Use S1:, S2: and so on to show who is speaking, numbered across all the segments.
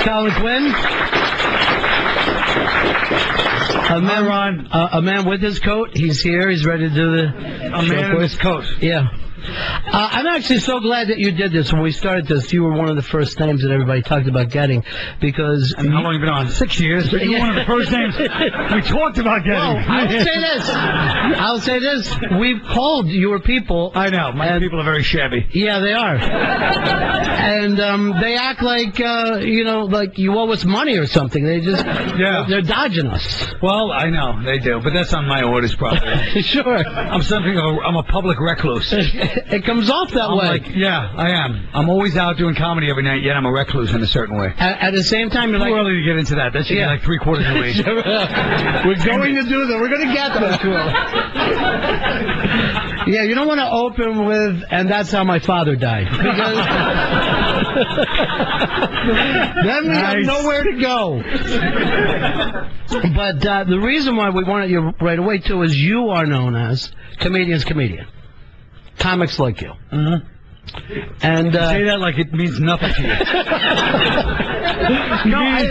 S1: Colin Quinn. A man with his coat. He's here. He's ready to do the
S2: A man with his coat.
S1: Yeah. I'm actually so glad that you did this. When we started this, you were one of the first names that everybody talked about getting, because...
S2: And how long have you been on? 6 years. But you were one of the first names we talked about getting.
S1: Well, I'll say this. We've called your people.
S2: I know. My people are very shabby.
S1: Yeah, they are. And they act like, like you owe us money or something. They just...
S2: Yeah.
S1: They're dodging us.
S2: Well, I know. They do. But that's on my orders, probably.
S1: Sure.
S2: I'm a public recluse.
S1: It comes off that way.
S2: Yeah, I am. I'm always out doing comedy every night, yet I'm a recluse in a certain way.
S1: At the same time, you're
S2: too early to get into that. That should be like 3/4 of the week.
S1: We're going to do that. We're going to get there. Yeah, you don't want to open with, and that's how my father died. Because then we have nowhere to go. But the reason why we wanted you right away, too, is you are known as comedian's comedian. Comics like you.
S2: Mm-hmm.
S1: And
S2: say that like it means nothing to you.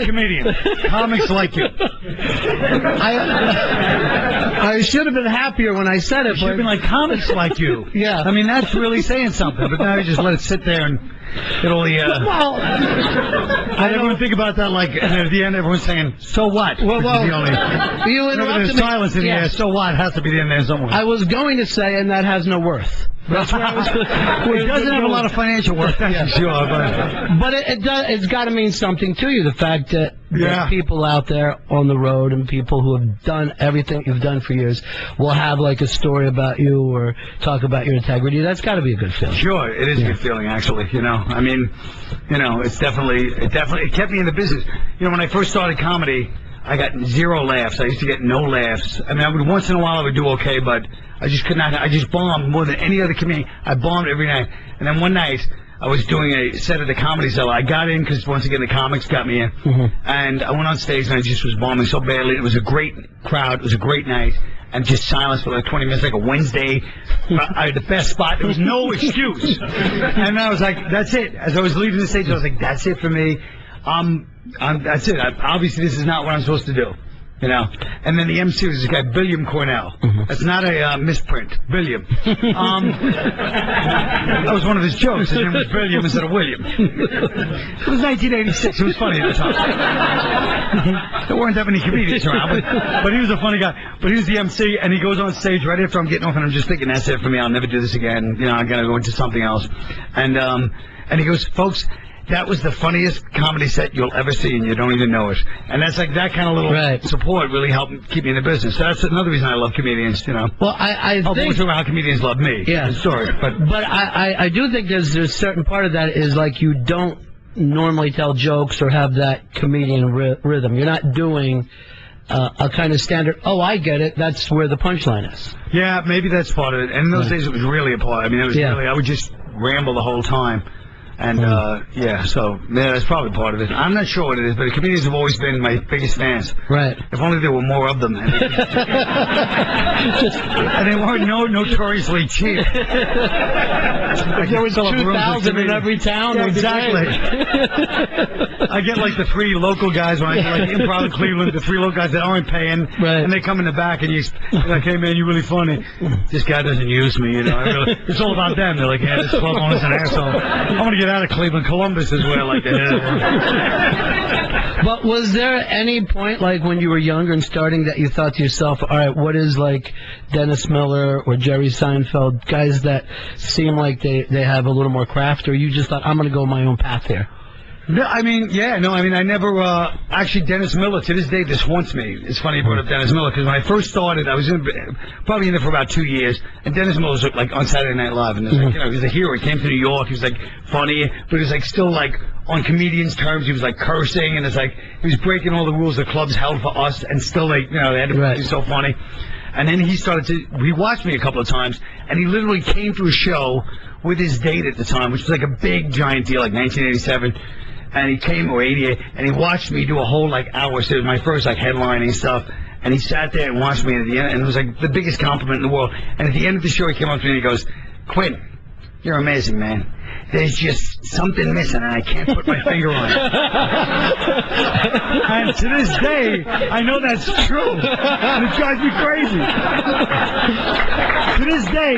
S2: Comedian. Comics like you.
S1: I should have been happier when I said it.
S2: You should have been like, comics like you.
S1: Yeah.
S2: I mean, that's really saying something. But now you just let it sit there and get all the...
S1: Well,
S2: I don't think about that like, and at the end everyone's saying, so what?
S1: Well, you interrupted me.
S2: Silence in the air, so what? Has to be in there somewhere.
S1: I was going to say, and that has no worth. That's where I was.
S2: It doesn't have a lot of financial worth, that's for sure.
S1: But it's got to mean something to you. The fact that people out there on the road and people who have done everything you've done for years will have like a story about you or talk about your integrity. That's got to be a good feeling.
S2: Sure, it is a good feeling, actually. I mean, it kept me in the business. When I first started comedy, I got 0 laughs. I used to get no laughs. I mean, once in a while I would do okay, but I just could not. I just bombed more than any other comedian. I bombed every night. And then one night, I was doing a set at the Comedy Cellar. I got in because, once again, the comics got me in. Mm-hmm. And I went on stage, and I just was bombing so badly. It was a great crowd. It was a great night. And just silence for like 20 minutes, like a Wednesday. I had the best spot. There was no excuse. And I was like, that's it. As I was leaving the stage, I was like, that's it for me. That's it. Obviously, this is not what I'm supposed to do. And then the MC was this guy, Billiam Cornell. Mm-hmm. That's not a misprint. Billiam. That was one of his jokes. His name was Billiam instead of William. It was 1986. It was funny at the time. There weren't that many comedians around, but he was a funny guy. But he was the MC, and he goes on stage right after I'm getting off, and I'm just thinking, that's it for me. I'll never do this again. I'm going to go into something else. And he goes, folks, that was the funniest comedy set you'll ever see, and you don't even know it. And that's like that kind of little support really helped keep me in the business. So that's another reason I love comedians, Well, I think... We're talking about how comedians love me.
S1: Yeah.
S2: Sorry,
S1: but I do think there's a certain part of that is like you don't normally tell jokes or have that comedian rhythm. You're not doing... a kind of standard, I get it, that's where the punchline is.
S2: Yeah, maybe that's part of it. And in those days, it was really a part. I mean, it was really, I would just ramble the whole time. And, that's probably part of it. I'm not sure what it is, but the comedians have always been my biggest fans.
S1: Right.
S2: If only there were more of them. And they weren't notoriously cheap.
S1: There was 2,000 in every town.
S2: Yeah, exactly. I get like the 3 local guys when I do like improv in Cleveland, the 3 local guys that aren't paying, and they come in the back and you're like, hey man, you're really funny. This guy doesn't use me, it's all about them. They're like, yeah, this club owner's an asshole. I want to get out of Cleveland. Columbus is where I like to hit.
S1: But was there any point, like when you were younger and starting, that you thought to yourself, all right, what is like Dennis Miller or Jerry Seinfeld, guys that seem like they have a little more craft, or you just thought, I'm going to go my own path here?
S2: No, I never, actually Dennis Miller, to this day, this haunts me. It's funny you brought up Dennis Miller, because when I first started, I was probably in there for about 2 years, and Dennis Miller was like on Saturday Night Live, and he was a hero. He came to New York, he was like funny, but he was like still like on comedians' terms. He was like cursing, and it's like he was breaking all the rules the clubs held for us, and still like, they had to be so funny. And then he watched me a couple of times, and he literally came to a show with his date at the time, which was like a big giant deal, like 1987. And he came, or 88, and he watched me do a whole, like, hour. So it was my first, like, headlining stuff. And he sat there and watched me, and at the end, and it was, like, the biggest compliment in the world. And at the end of the show, he came up to me and he goes, Quinn, You're amazing, man. There's just something missing, and I can't put my finger on it. And to this day, I know that's true, and it drives me crazy. To this day,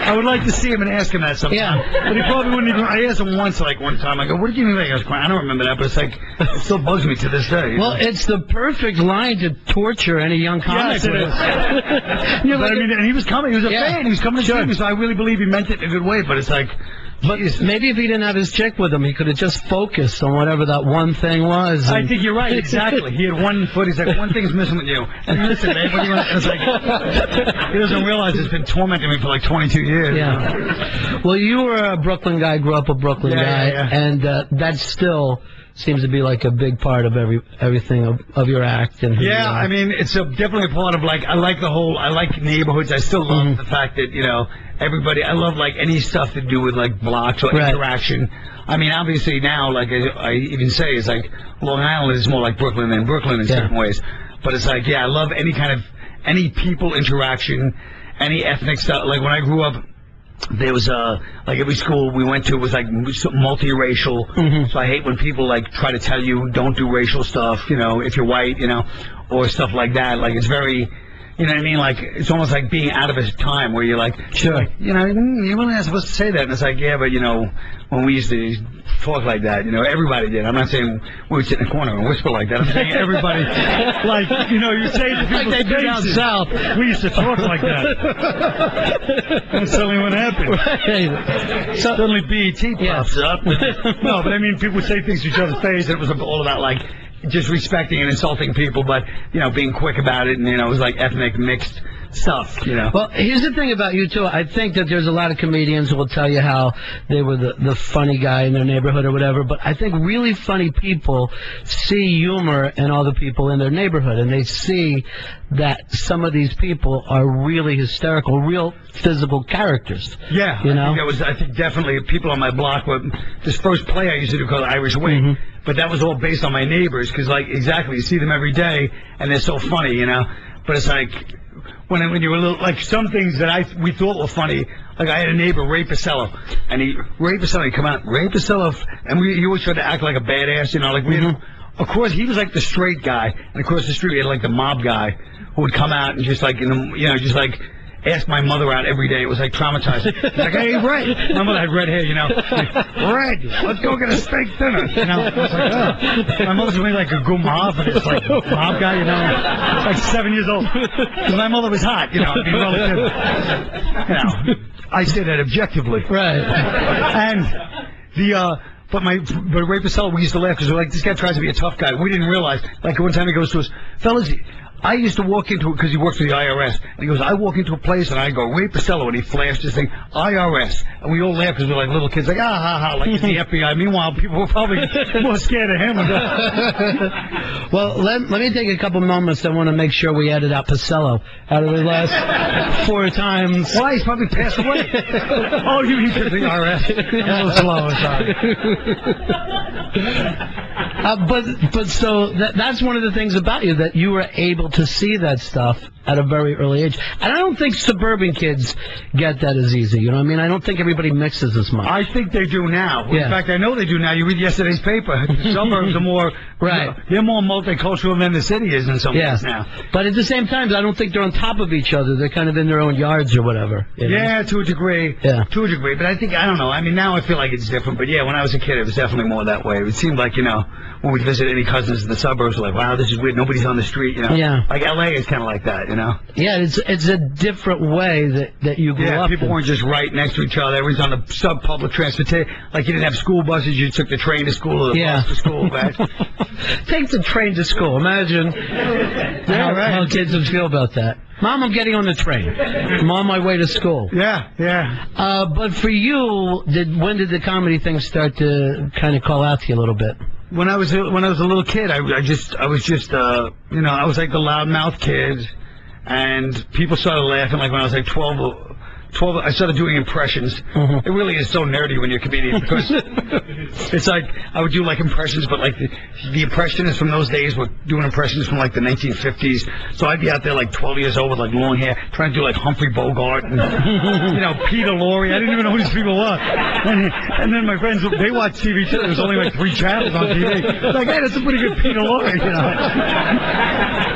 S2: I would like to see him and ask him that sometime.
S1: Yeah.
S2: But he probably wouldn't even. I asked him once, like one time. I go, "What did you mean?" Like, I don't remember that, but it's like it still bugs me to this day.
S1: Well, it's the perfect line to torture any young comic.
S2: Yes, it is. But I mean, and he was coming. He was a fan. He was coming to see me, so I really believe he meant it in a good way. But it's like,
S1: but maybe if he didn't have his chick with him, he could have just focused on whatever that one thing was.
S2: I think you're right. Exactly. He had one foot. He's like, one thing's missing with you. And listen, man, what do you want? And it's like, he doesn't realize it's been tormenting me for like 22 years.
S1: Yeah.
S2: You know?
S1: Well, you were a Brooklyn guy, grew up a Brooklyn guy, and that still seems to be like a big part of everything of your act. And
S2: I mean, it's definitely a part of like I like neighborhoods. I still love the fact that everybody. I love like any stuff to do with like blocks or interaction. I mean, obviously now, like I even say, it's like Long Island is more like Brooklyn than Brooklyn in certain ways. But it's like, I love any people interaction, any ethnic stuff. Like when I grew up, there was like every school we went to was like multiracial. So I hate when people like try to tell you don't do racial stuff, if you're white, or stuff like that. Like it's very, you know what I mean? Like it's almost like being out of a time where you're like,
S1: sure,
S2: you're really not supposed to say that. And it's like, yeah, but when we used to talk like that, everybody did. I'm not saying we would sit in a corner and whisper like that. I'm saying everybody, like, you say to people,
S1: like they do down south.
S2: We used to talk like that. That's suddenly what happened.
S1: Right. So,
S2: suddenly BET pops up. No, but I mean, people would say things to each other's face, and it was all about like just respecting and insulting people, but being quick about it, and it was like ethnic mixed stuff.
S1: Well, here's the thing about you too. I think that there's a lot of comedians who will tell you how they were the funny guy in their neighborhood or whatever, but I think really funny people see humor in all the people in their neighborhood, and they see that some of these people are really hysterical, real physical characters.
S2: Yeah, I think definitely people on my block were this first play I used to do called Irish Wing. But that was all based on my neighbors, because, like, exactly, you see them every day, and they're so funny, But it's like, when you were little, like, some things that we thought were funny, like, I had a neighbor, Ray Pacello, and Ray Pacello, he'd come out, Ray Pacello, and he always tried to act like a badass, like, we had, of course, he was, like, the straight guy, and across the street, we had, like, the mob guy, who would come out and just, like, just, like, ask my mother out every day. It was like traumatizing. It's like, hey, Red. My mother had red hair, Like, Red, let's go get a steak dinner. I was like, oh. My mother's really like a gumav, and it's like a mob guy, like 7 years old. Because my mother was hot, I mean, relative. I say that objectively.
S1: Right.
S2: And But Ray Pacello, we used to laugh because we're like, this guy tries to be a tough guy. We didn't realize. Like one time he goes to us, fellas, I used to walk into it because he works for the IRS. And he goes, I walk into a place and I go, Ray Pacello, and he flashed this thing, IRS. And we all laugh because we're like little kids, like, ah, ha, ha, like it's the FBI. Meanwhile, people were probably more scared of him.
S1: Well, let me take a couple moments. I want to make sure we edit out Pacello out of the last 4 times.
S2: Why? He's probably passed away. Oh, you mean the IRS? A little slow, sorry.
S1: But so that's one of the things about you, that you were able to see that stuff at a very early age. And I don't think suburban kids get that as easy. You know what I mean? I don't think everybody mixes as much.
S2: I think they do now. In fact, I know they do now. You read yesterday's paper. The suburbs are more they're more multicultural than the city is in some ways now.
S1: But at the same time, I don't think they're on top of each other. They're kind of in their own yards or whatever.
S2: Yeah, to a degree.
S1: Yeah.
S2: To a degree. But I don't know. I mean, now I feel like it's different. But yeah, when I was a kid, it was definitely more that way. It seemed like, when we'd visit any cousins in the suburbs, we're like, wow, this is weird. Nobody's on the street,
S1: Yeah.
S2: Like L.A. is kind of like that,
S1: Yeah, it's a different way that you grew up.
S2: Yeah, people weren't just right next to each other. Everyone's on the sub-public transportation. Like, you didn't have school buses. You took the train to school or the bus to school. Right?
S1: Take the train to school. Imagine how kids would feel about that. Mom, I'm getting on the train. I'm on my way to school.
S2: Yeah.
S1: But for you, when did the comedy thing start to kind of call out to you a little bit?
S2: When I was a little kid, I was just I was like the loudmouth kid, and people started laughing like when I was like 12. 12, I started doing impressions.
S1: Mm-hmm.
S2: It really is so nerdy when you're a comedian because it's like I would do like impressions, but like the impressionists from those days were doing impressions from like the 1950s. So I'd be out there like 12 years old with like long hair, trying to do like Humphrey Bogart and Peter Lorre. I didn't even know who these people were. And then my friends, they watch TV too. There was only like 3 channels on TV. Like, hey, that's a pretty good Peter Lorre,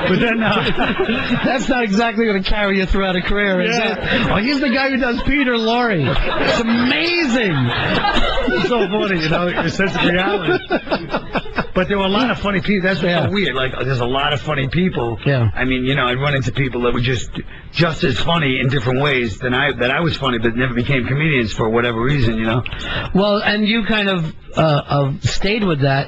S2: But then
S1: that's not exactly going to carry you throughout a career, is it? Oh, he's the guy who does Peter Lorre. It's amazing.
S2: It's so funny, your sense of reality. But there were a lot of funny people. That's what's so weird. Like, there's a lot of funny people.
S1: Yeah.
S2: I mean, I'd run into people that were just as funny in different ways than I was funny, but never became comedians for whatever reason,
S1: Well, and you kind of stayed with that